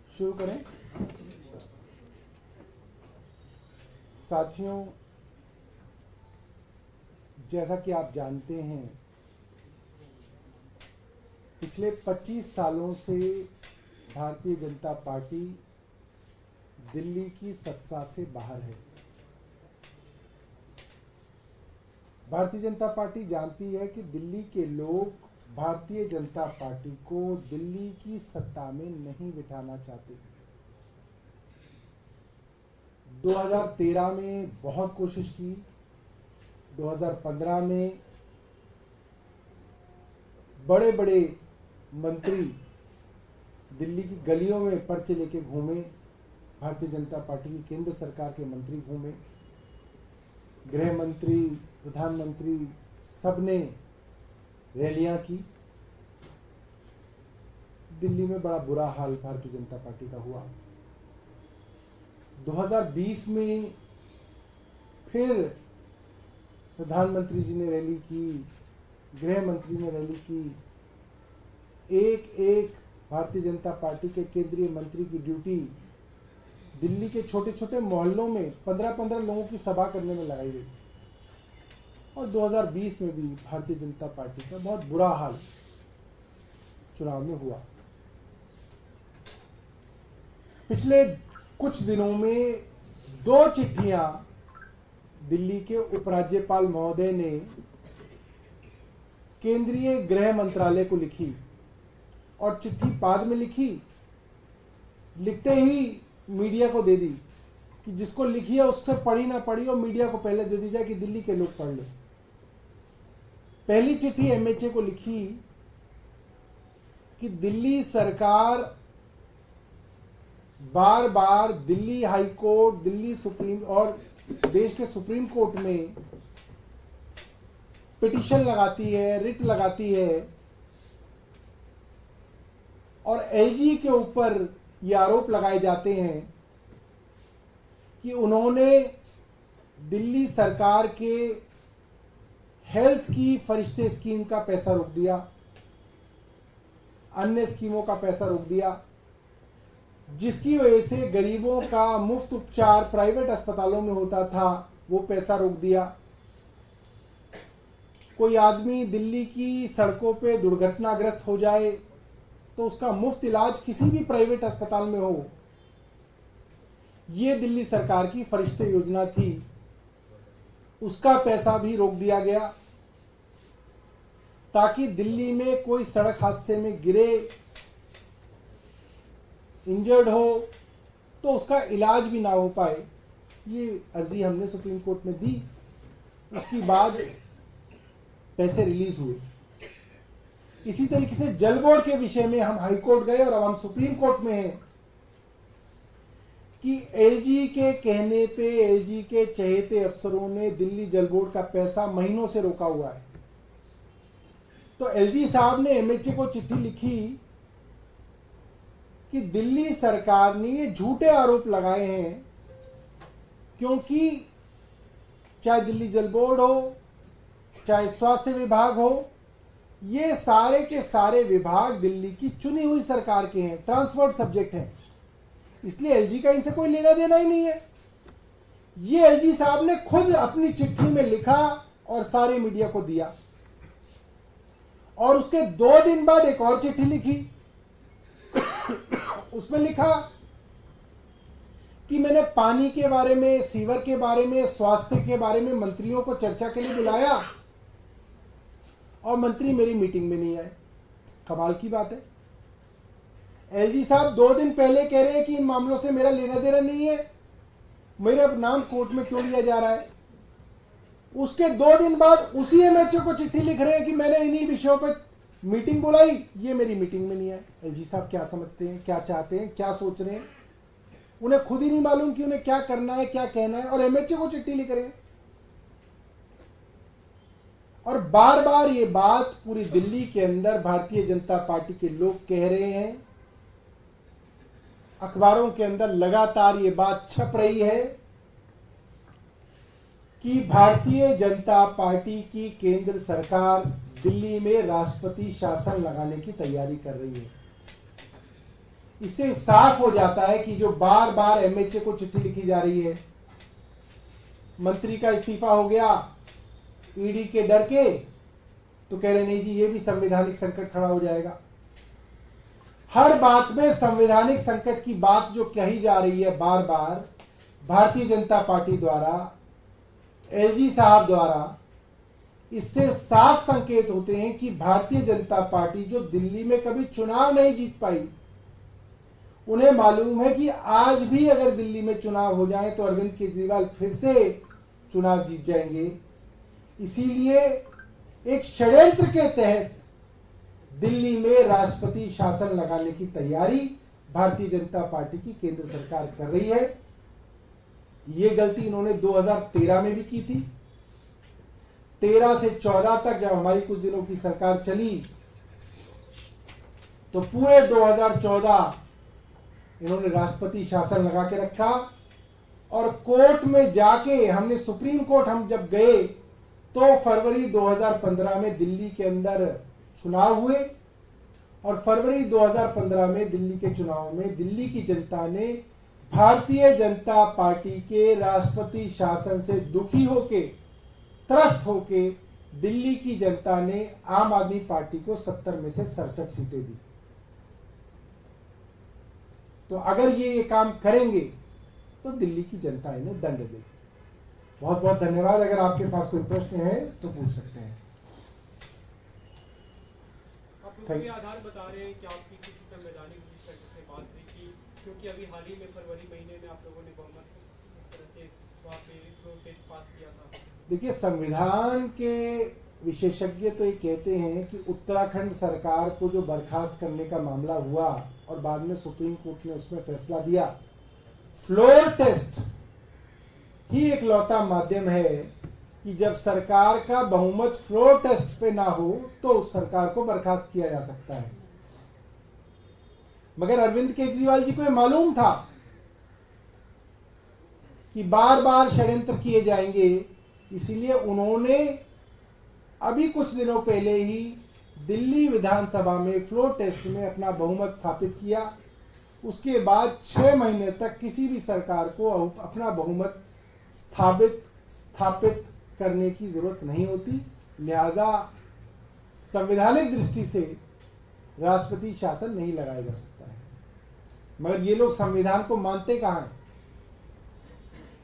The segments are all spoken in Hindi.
शुरू करें। साथियों, जैसा कि आप जानते हैं, पिछले 25 सालों से भारतीय जनता पार्टी दिल्ली की सत्ता से बाहर है। भारतीय जनता पार्टी जानती है कि दिल्ली के लोग भारतीय जनता पार्टी को दिल्ली की सत्ता में नहीं बिठाना चाहते। 2013 में बहुत कोशिश की, 2015 में बड़े बड़े मंत्री दिल्ली की गलियों में पर्चे लेके घूमे, भारतीय जनता पार्टी की केंद्र सरकार के मंत्री घूमे, गृह मंत्री, प्रधानमंत्री सबने रैलियां की। दिल्ली में बड़ा बुरा हाल भारतीय जनता पार्टी का हुआ। 2020 में फिर प्रधानमंत्री जी ने रैली की, गृह मंत्री ने रैली की। एक एक भारतीय जनता पार्टी के केंद्रीय मंत्री की ड्यूटी दिल्ली के छोटे छोटे मोहल्लों में 15-15 लोगों की सभा करने में लगाई गई। और 2020 में भी भारतीय जनता पार्टी का बहुत बुरा हाल चुनाव में हुआ। पिछले कुछ दिनों में 2 चिट्ठियां दिल्ली के उपराज्यपाल महोदय ने केंद्रीय गृह मंत्रालय को लिखी, और चिट्ठी बाद में लिखी, लिखते ही मीडिया को दे दी कि जिसको लिखी है उससे पढ़ी ना पढ़ी, और मीडिया को पहले दे दी जाए कि दिल्ली के लोग पढ़ लें। पहली चिट्ठी एमएचए को लिखी कि दिल्ली सरकार बार बार Delhi high court, Delhi supreme और देश के सुप्रीम कोर्ट में पिटीशन लगाती है, रिट लगाती है, और एलजी के ऊपर ये आरोप लगाए जाते हैं कि उन्होंने दिल्ली सरकार के हेल्थ की फरिश्ते स्कीम का पैसा रोक दिया, अन्य स्कीमों का पैसा रोक दिया, जिसकी वजह से गरीबों का मुफ्त उपचार प्राइवेट अस्पतालों में होता था, वो पैसा रोक दिया। कोई आदमी दिल्ली की सड़कों पे दुर्घटनाग्रस्त हो जाए तो उसका मुफ्त इलाज किसी भी प्राइवेट अस्पताल में हो, ये दिल्ली सरकार की फरिश्ते योजना थी, उसका पैसा भी रोक दिया गया, ताकि दिल्ली में कोई सड़क हादसे में गिरे, इंजर्ड हो तो उसका इलाज भी ना हो पाए। ये अर्जी हमने सुप्रीम कोर्ट में दी, उसके बाद पैसे रिलीज हुए। इसी तरीके से जल बोर्ड के विषय में हम हाई कोर्ट गए और अब हम सुप्रीम कोर्ट में हैं कि एलजी के कहने पे एलजी के चहेते अफसरों ने दिल्ली जल बोर्ड का पैसा महीनों से रोका हुआ है। तो एलजी साहब ने एमएचए को चिट्ठी लिखी कि दिल्ली सरकार ने ये झूठे आरोप लगाए हैं, क्योंकि चाहे दिल्ली जल बोर्ड हो, चाहे स्वास्थ्य विभाग हो, ये सारे के सारे विभाग दिल्ली की चुनी हुई सरकार के हैं, ट्रांसफर्ड सब्जेक्ट हैं, इसलिए एलजी का इनसे कोई लेना देना ही नहीं है। ये एलजी साहब ने खुद अपनी चिट्ठी में लिखा और सारे मीडिया को दिया। और उसके 2 दिन बाद एक और चिट्ठी लिखी, उसमें लिखा कि मैंने पानी के बारे में, सीवर के बारे में, स्वास्थ्य के बारे में मंत्रियों को चर्चा के लिए बुलाया और मंत्री मेरी मीटिंग में नहीं आए। कमाल की बात है। एलजी साहब 2 दिन पहले कह रहे हैं कि इन मामलों से मेरा लेना देना नहीं है, मेरा नाम कोर्ट में क्यों लिया जा रहा है। उसके 2 दिन बाद उसी एमएचए को चिट्ठी लिख रहे हैं कि मैंने इन्हीं विषयों पर मीटिंग बुलाई, ये मेरी मीटिंग में नहीं आए। एलजी साहब क्या समझते हैं, क्या चाहते हैं, क्या सोच रहे हैं, उन्हें खुद ही नहीं मालूम कि उन्हें क्या करना है, क्या कहना है, और एमएचए को चिट्ठी लिख रहे हैं। और बार बार ये बात पूरी दिल्ली के अंदर भारतीय जनता पार्टी के लोग कह रहे हैं, अखबारों के अंदर लगातार ये बात छप रही है कि भारतीय जनता पार्टी की केंद्र सरकार दिल्ली में राष्ट्रपति शासन लगाने की तैयारी कर रही है। इससे साफ हो जाता है कि जो बार बार एमएचए को चिट्ठी लिखी जा रही है, मंत्री का इस्तीफा हो गया ईडी के डर के, तो कह रहे नहीं जी ये भी संवैधानिक संकट खड़ा हो जाएगा। हर बात में संवैधानिक संकट की बात जो कही जा रही है बार बार भारतीय जनता पार्टी द्वारा, एलजी साहब द्वारा, इससे साफ संकेत होते हैं कि भारतीय जनता पार्टी जो दिल्ली में कभी चुनाव नहीं जीत पाई, उन्हें मालूम है कि आज भी अगर दिल्ली में चुनाव हो जाए तो अरविंद केजरीवाल फिर से चुनाव जीत जाएंगे। इसीलिए एक षड्यंत्र के तहत दिल्ली में राष्ट्रपति शासन लगाने की तैयारी भारतीय जनता पार्टी की केंद्र सरकार कर रही है। ये गलती इन्होंने 2013 में भी की थी। 13 से 14 तक जब हमारी कुछ दिनों की सरकार चली तो पूरे 2014 इन्होंने राष्ट्रपति शासन लगा के रखा और कोर्ट में जाके हमने सुप्रीम कोर्ट हम जब गए तो फरवरी 2015 में दिल्ली के अंदर चुनाव हुए और फरवरी 2015 में दिल्ली के चुनाव में दिल्ली की जनता ने भारतीय जनता पार्टी के राष्ट्रपति शासन से दुखी होके, त्रस्त होके दिल्ली की जनता ने आम आदमी पार्टी को 70 में से 67 सीटें दी। तो अगर ये काम करेंगे तो दिल्ली की जनता इन्हें दंड देगी। बहुत बहुत धन्यवाद। अगर आपके पास कोई प्रश्न है तो पूछ सकते हैं। आप लोग आधार बता रहे हैं कि आपकी किसी संवैधानिक से बात हुई की, क्योंकि अभी हाल ही में फरवरी महीने में आप लोगों ने बहुमत तरह से वहाँ पे प्रोटेस्ट पास किया था। देखिए, संविधान के विशेषज्ञ तो ये कहते हैं कि उत्तराखंड सरकार को जो बर्खास्त करने का मामला हुआ और बाद में सुप्रीम कोर्ट ने उसमें फैसला दिया, फ्लोर टेस्ट ही एक लौता माध्यम है कि जब सरकार का बहुमत फ्लोर टेस्ट पे ना हो तो उस सरकार को बर्खास्त किया जा सकता है। मगर अरविंद केजरीवाल जी को यह मालूम था कि बार बार षड्यंत्र किए जाएंगे, इसीलिए उन्होंने अभी कुछ दिनों पहले ही दिल्ली विधानसभा में फ्लोर टेस्ट में अपना बहुमत स्थापित किया। उसके बाद 6 महीने तक किसी भी सरकार को अपना बहुमत स्थापित करने की जरूरत नहीं होती। लिहाजा संवैधानिक दृष्टि से राष्ट्रपति शासन नहीं लगाया जा सकता है। मगर ये लोग संविधान को मानते कहाँ हैं?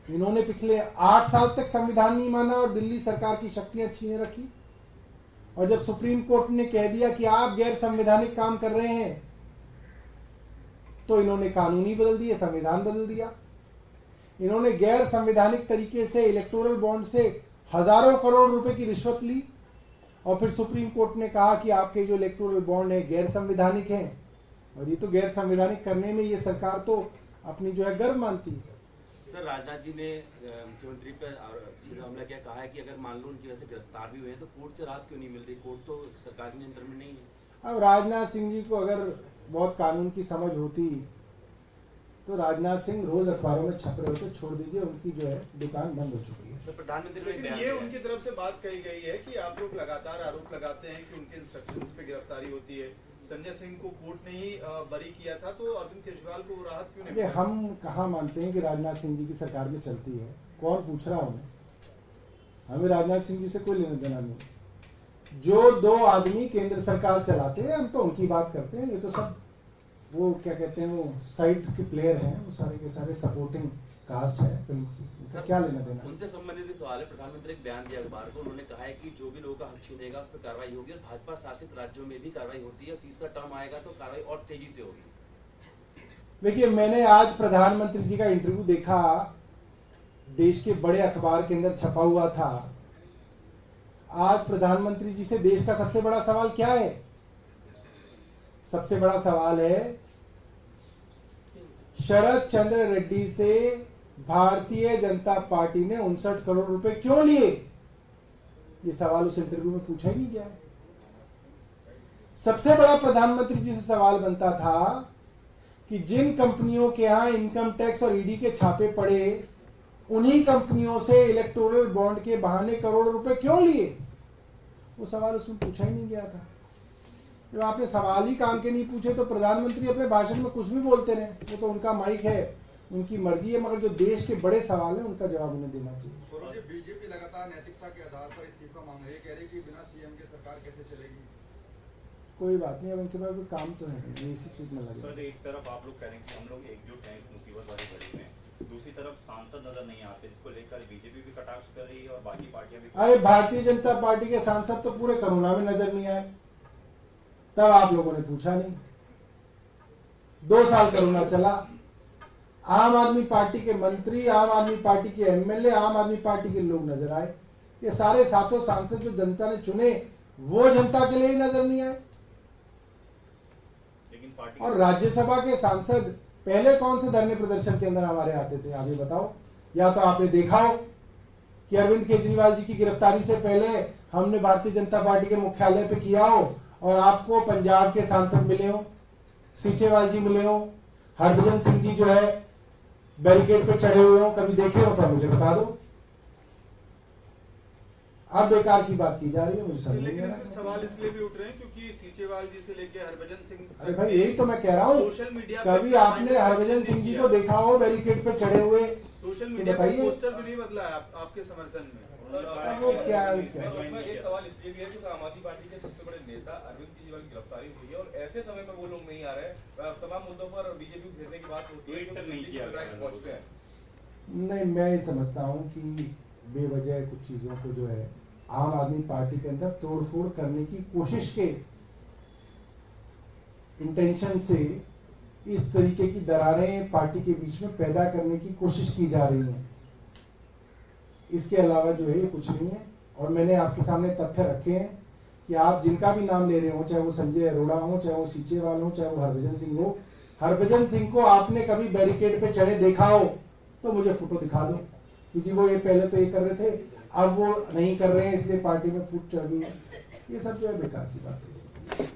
इन्होंने पिछले 8 साल तक संविधान नहीं माना और दिल्ली सरकार की शक्तियां छीने रखी। और जब सुप्रीम कोर्ट ने कह दिया कि आप गैर संवैधानिक काम कर रहे हैं तो इन्होंने कानून ही बदल दिए, संविधान बदल दिया। इन्होंने गैर संवैधानिक तरीके से इलेक्टोरल बॉन्ड से हजारों करोड़ रुपए की रिश्वत ली और फिर सुप्रीम कोर्ट ने कहा कि आपके जो इलेक्टोरल बॉन्ड है गैर संवैधानिक हैं। और ये तो गैर संवैधानिक करने में ये सरकार तो अपनी जो है गर्व मानती है। सर, राजनाथ जी ने मुख्यमंत्री पर सीधा हमला किया, कहा है कि अगर मान लो उनकी वजह से गिरफ्तार भी हुए हैं तो कोर्ट से राहत क्यों नहीं मिल रही? कोर्ट तो सरकार के नियंत्रण में नहीं है। अब राजनाथ सिंह जी को अगर बहुत कानून की समझ होती तो राजनाथ सिंह रोज अखबारों में छप रहे होते। छोड़ दीजिए, उनकी जो है दुकान बंद हो चुकी है। तो प्रधानमंत्री ने ये उनकी तरफ से बात कही गई है कि आप लोग लगातार आरोप लगाते हैं कि उनके इंस्ट्रक्शंस पे गिरफ्तारी होती है। संजय सिंह को कोर्ट ने ही बरी किया था, तो अरविंद केजरीवाल को राहत क्यों नहीं? हम कहाँ मानते हैं कि राजनाथ सिंह जी की सरकार में चलती है? कौन पूछ रहा हूँ? हमें राजनाथ सिंह जी से कोई लेना देना नहीं। जो 2 आदमी केंद्र सरकार चलाते हैं हम तो उनकी बात करते हैं। ये तो सब वो क्या कहते हैं, वो साइड के प्लेयर हैं, वो सारे के सारे सपोर्टिंग कास्ट है फिल्म की। उनका क्या लेना देना? उनसे संबंधित भी सवाल है। प्रधानमंत्री एक बयान दिया अखबार को, उन्होंने कहा है कि जो भी लोगों का हक छीनेगा उस पर कार्रवाई होगी और भाजपा शासित राज्यों में भी कार्रवाई होती है। तीसरा टर्म आएगा तो कार्रवाई और तेजी से होगी। देखिए, मैंने आज प्रधानमंत्री जी का इंटरव्यू देखा, देश के बड़े अखबार के अंदर छपा हुआ था। आज प्रधानमंत्री जी से देश का सबसे बड़ा सवाल क्या है? सबसे बड़ा सवाल है शरद चंद्र रेड्डी से भारतीय जनता पार्टी ने 59 करोड़ रुपए क्यों लिए? ये सवाल उस इंटरव्यू में पूछा ही नहीं गया है। सबसे बड़ा प्रधानमंत्री जी से सवाल बनता था कि जिन कंपनियों के यहां इनकम टैक्स और ईडी के छापे पड़े उन्हीं कंपनियों से इलेक्टोरल बॉन्ड के बहाने करोड़ों रुपए क्यों लिए? वो सवाल उसमें पूछा ही नहीं गया था। जब आपने सवाल ही काम के नहीं पूछे तो प्रधानमंत्री अपने भाषण में कुछ भी बोलते रहे, वो तो उनका माइक है, उनकी मर्जी है, मगर जो देश के बड़े सवाल हैं उनका जवाब उन्हें देना चाहिए। बीजेपी लगातार नैतिकता के आधार पर इस्तीफा मांग रही है, कह रही है कि बिना सीएम के सरकार कैसे चलेगी। कोई बात नहीं, अब उनके पास कोई काम तो है नहीं, ये इसी चीज में लगे। सर, एक तरफ आप लोग कह रहे हैं कि हम लोग एकजुट हैं इस मुसीबत वाली घड़ी में, दूसरी तरफ सांसद नजर नहीं आते, जिसको लेकर बीजेपी भी कटाक्ष कर रही है और बाकी पार्टियां भी। अरे भारतीय जनता पार्टी के सांसद तो पूरे कोरोना में नजर नहीं आए, तब आप लोगों ने पूछा नहीं। 2 साल कोरोना चला, आम आदमी पार्टी के मंत्री, आम आदमी पार्टी के एमएलए, आम आदमी पार्टी के लोग नजर आए। ये सारे 7 सांसद जो जनता ने चुने वो जनता के लिए ही नजर नहीं आए। लेकिन पार्टी और राज्यसभा के सांसद पहले कौन से धरने प्रदर्शन के अंदर हमारे आते थे, आप ये बताओ। या तो आपने देखा हो कि अरविंद केजरीवाल जी की गिरफ्तारी से पहले हमने भारतीय जनता पार्टी के मुख्यालय पे किया हो और आपको पंजाब के सांसद मिले हो, सीचेवाल जी मिले हो, हरभजन सिंह जी जो है बैरिकेड पे चढ़े हुए हो, कभी देखे हो तो मुझे बता दो। अब बेकार की बात की जा रही है, मुझे समझ नहीं आ लेकिन रहा। इसमें सवाल इसलिए भी उठ रहे हैं क्योंकि सीचेवाल जी से लेके हरभजन सिंह, अरे भाई यही तो मैं कह रहा हूँ, सोशल मीडिया पे कभी आपने हरभजन सिंह जी को देखा हो बैरिकेड पे चढ़े हुए? सोशल तो मीडिया पे बताइए। पोस्टर भी नहीं बदला है आपके समर्थन में। अब वो क्या है, वो क्या है? इसमें एक सवाल इसलिए भी है क्योंकि आम आदमी पार्टी के सबसे बड़े नेता अरविंद केजरीवाल की गिरफ्तारी हुई है और ऐसे समय में वो लोग नहीं आ रहे। तमाम मुद्दों पर बीजेपी घेरने की बात होती है, ट्वीट तक नहीं किया गया है। पहुंचते हैं। नहीं, मैं ये समझता हूँ कि बेवजह कुछ चीज़ों को जो है आम आदमी पार्टी के अंदर तोड़फोड़ करने की कोशिश के इंटेंशन से इस तरीके की दरारें पार्टी के बीच में पैदा करने की कोशिश की जा रही हैं। इसके अलावा जो है ये कुछ नहीं है। और मैंने आपके सामने तथ्य रखे हैं कि आप जिनका भी नाम ले रहे हो, चाहे वो संजय अरोड़ा हो, चाहे वो सीचेवाल हो, चाहे वो हरभजन सिंह हो, हरभजन सिंह को आपने कभी बैरिकेड पे चढ़े देखा हो तो मुझे फोटो दिखा दो कि जी वो ये पहले तो ये कर रहे थे, अब वो नहीं कर रहे हैं इसलिए पार्टी में फूट चढ़ गई है। ये सब जो है बेकार की बात है।